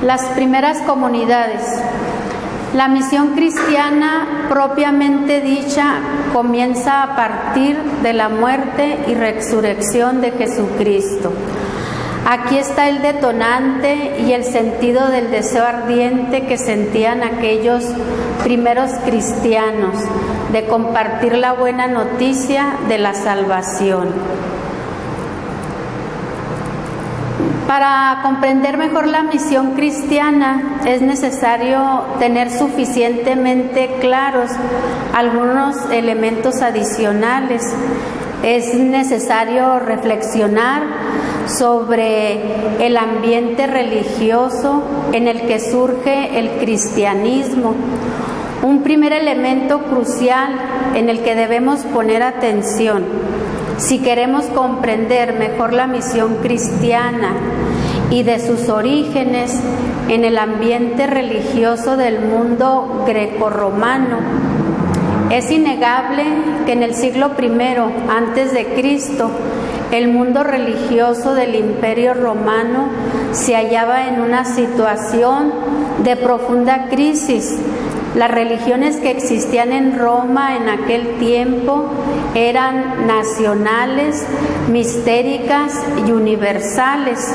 Las primeras comunidades. La misión cristiana propiamente dicha comienza a partir de la muerte y resurrección de Jesucristo. Aquí está el detonante y el sentido del deseo ardiente que sentían aquellos primeros cristianos de compartir la buena noticia de la salvación. Para comprender mejor la misión cristiana es necesario tener suficientemente claros algunos elementos adicionales. Es necesario reflexionar sobre el ambiente religioso en el que surge el cristianismo. Un primer elemento crucial en el que debemos poner atención si queremos comprender mejor la misión cristiana y de sus orígenes en el ambiente religioso del mundo grecorromano. Es innegable que en el siglo I antes de Cristo, el mundo religioso del Imperio Romano se hallaba en una situación de profunda crisis. Las religiones que existían en Roma en aquel tiempo eran nacionales, mistéricas y universales.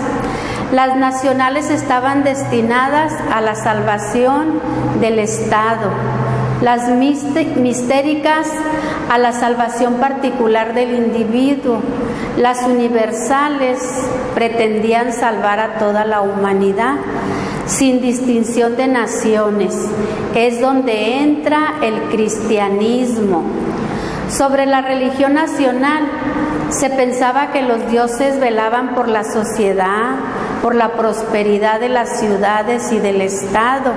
Las nacionales estaban destinadas a la salvación del Estado, las mistéricas a la salvación particular del individuo, las universales pretendían salvar a toda la humanidad, sin distinción de naciones. Es donde entra el cristianismo. Sobre la religión nacional, se pensaba que los dioses velaban por la sociedad, por la prosperidad de las ciudades y del Estado.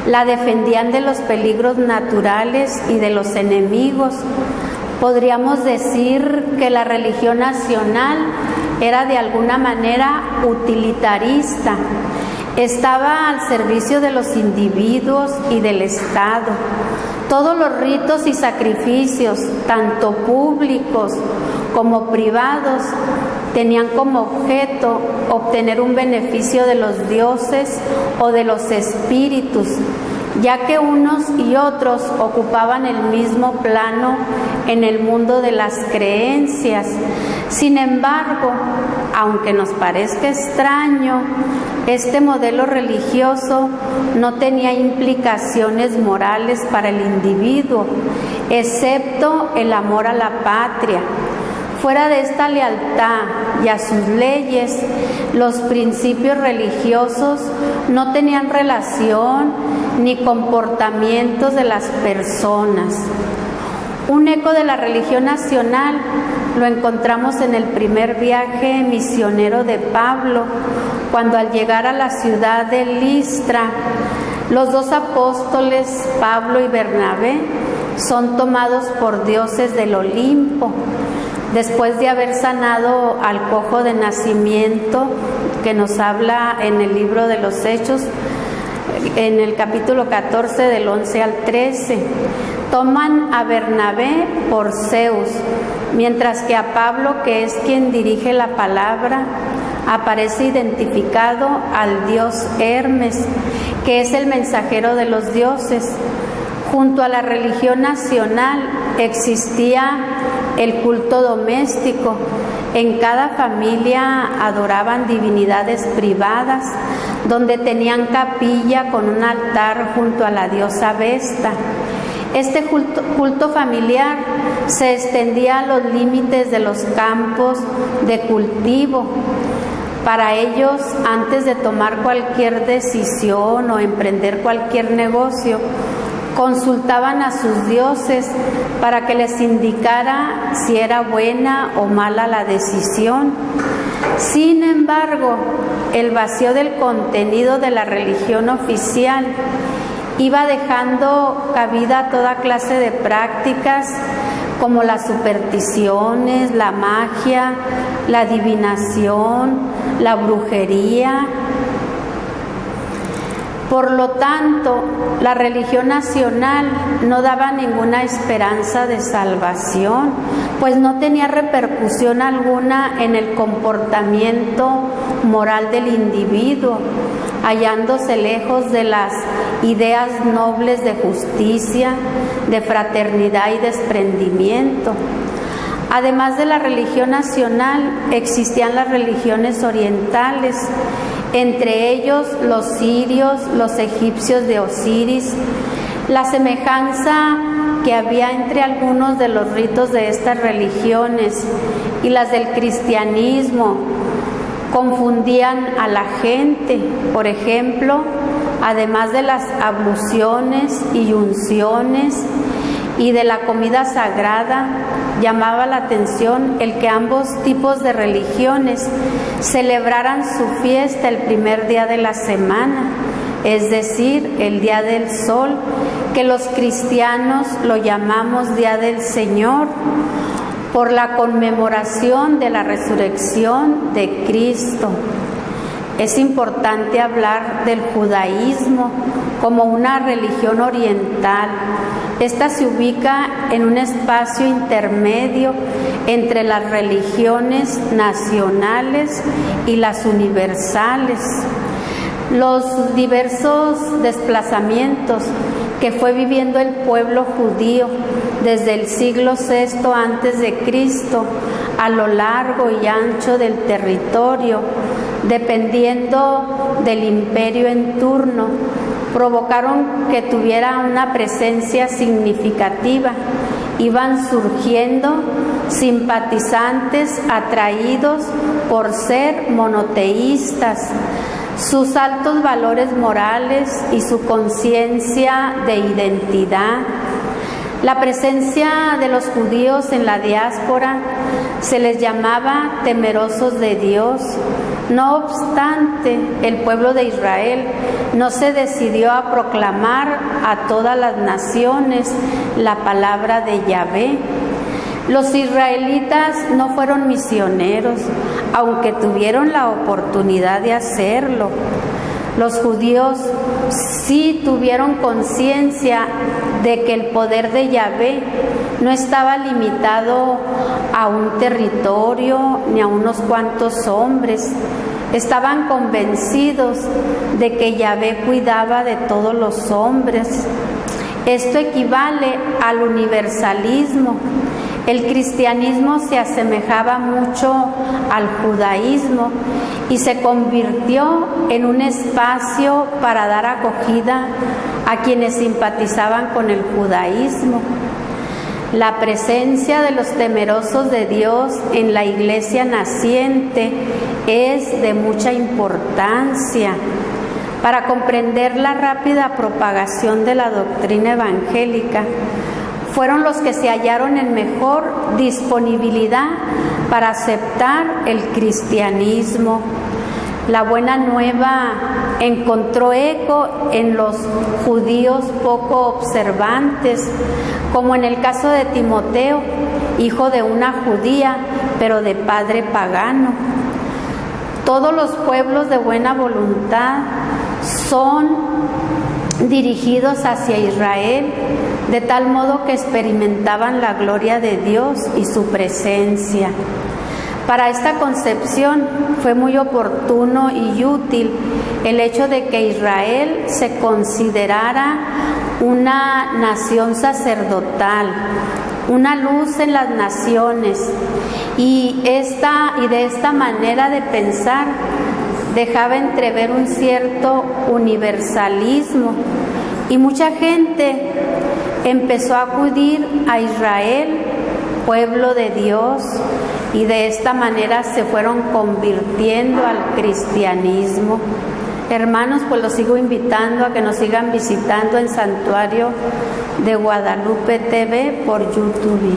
La defendían de los peligros naturales y de los enemigos. Podríamos decir que la religión nacional era de alguna manera utilitarista. Estaba al servicio de los individuos y del Estado. Todos los ritos y sacrificios, tanto públicos como privados, tenían como objeto obtener un beneficio de los dioses o de los espíritus, ya que unos y otros ocupaban el mismo plano en el mundo de las creencias. Sin embargo, aunque nos parezca extraño, este modelo religioso no tenía implicaciones morales para el individuo, excepto el amor a la patria. Fuera de esta lealtad y a sus leyes, los principios religiosos no tenían relación ni comportamientos de las personas. Un eco de la religión nacional lo encontramos en el primer viaje misionero de Pablo, cuando al llegar a la ciudad de Listra, los dos apóstoles, Pablo y Bernabé, son tomados por dioses del Olimpo. Después de haber sanado al cojo de nacimiento, que nos habla en el libro de los Hechos, en el capítulo 14 del 11 al 13, toman a Bernabé por Zeus, mientras que a Pablo, que es quien dirige la palabra, aparece identificado al dios Hermes, que es el mensajero de los dioses. Junto a la religión nacional existía el culto doméstico. En cada familia adoraban divinidades privadas, donde tenían capilla con un altar junto a la diosa Vesta. Este culto familiar se extendía a los límites de los campos de cultivo. Para ellos, antes de tomar cualquier decisión o emprender cualquier negocio, consultaban a sus dioses para que les indicara si era buena o mala la decisión. Sin embargo, el vacío del contenido de la religión oficial iba dejando cabida a toda clase de prácticas como las supersticiones, la magia, la adivinación, la brujería. Por lo tanto, la religión nacional no daba ninguna esperanza de salvación, pues no tenía repercusión alguna en el comportamiento moral del individuo, hallándose lejos de las ideas nobles de justicia, de fraternidad y desprendimiento. Además de la religión nacional, existían las religiones orientales, entre ellos los sirios, los egipcios de Osiris. La semejanza que había entre algunos de los ritos de estas religiones y las del cristianismo confundían a la gente. Por ejemplo, además de las abluciones y unciones y de la comida sagrada, llamaba la atención el que ambos tipos de religiones celebraran su fiesta el primer día de la semana, es decir, el día del sol, que los cristianos lo llamamos Día del Señor, por la conmemoración de la resurrección de Cristo. Es importante hablar del judaísmo como una religión oriental. Esta se ubica en un espacio intermedio entre las religiones nacionales y las universales. Los diversos desplazamientos que fue viviendo el pueblo judío desde el siglo VI a.C. a lo largo y ancho del territorio, dependiendo del imperio en turno, provocaron que tuviera una presencia significativa. Iban surgiendo simpatizantes atraídos por ser monoteístas, sus altos valores morales y su conciencia de identidad. La presencia de los judíos en la diáspora se les llamaba temerosos de Dios. No obstante, el pueblo de Israel no se decidió a proclamar a todas las naciones la palabra de Yahvé. Los israelitas no fueron misioneros, aunque tuvieron la oportunidad de hacerlo. Los judíos sí tuvieron conciencia de que el poder de Yahvé no estaba limitado a un territorio ni a unos cuantos hombres. Estaban convencidos de que Yahvé cuidaba de todos los hombres. Esto equivale al universalismo. El cristianismo se asemejaba mucho al judaísmo y se convirtió en un espacio para dar acogida a quienes simpatizaban con el judaísmo. La presencia de los temerosos de Dios en la iglesia naciente es de mucha importancia. Para comprender la rápida propagación de la doctrina evangélica, fueron los que se hallaron en mejor disponibilidad para aceptar el cristianismo. La buena nueva encontró eco en los judíos poco observantes, como en el caso de Timoteo, hijo de una judía, pero de padre pagano. Todos los pueblos de buena voluntad son dirigidos hacia Israel, de tal modo que experimentaban la gloria de Dios y su presencia. Para esta concepción fue muy oportuno y útil el hecho de que Israel se considerara una nación sacerdotal, una luz en las naciones, y de esta manera de pensar dejaba entrever un cierto universalismo, y mucha gente empezó a acudir a Israel, pueblo de Dios, y de esta manera se fueron convirtiendo al cristianismo. Hermanos, pues los sigo invitando a que nos sigan visitando en Santuario de Guadalupe TV por YouTube.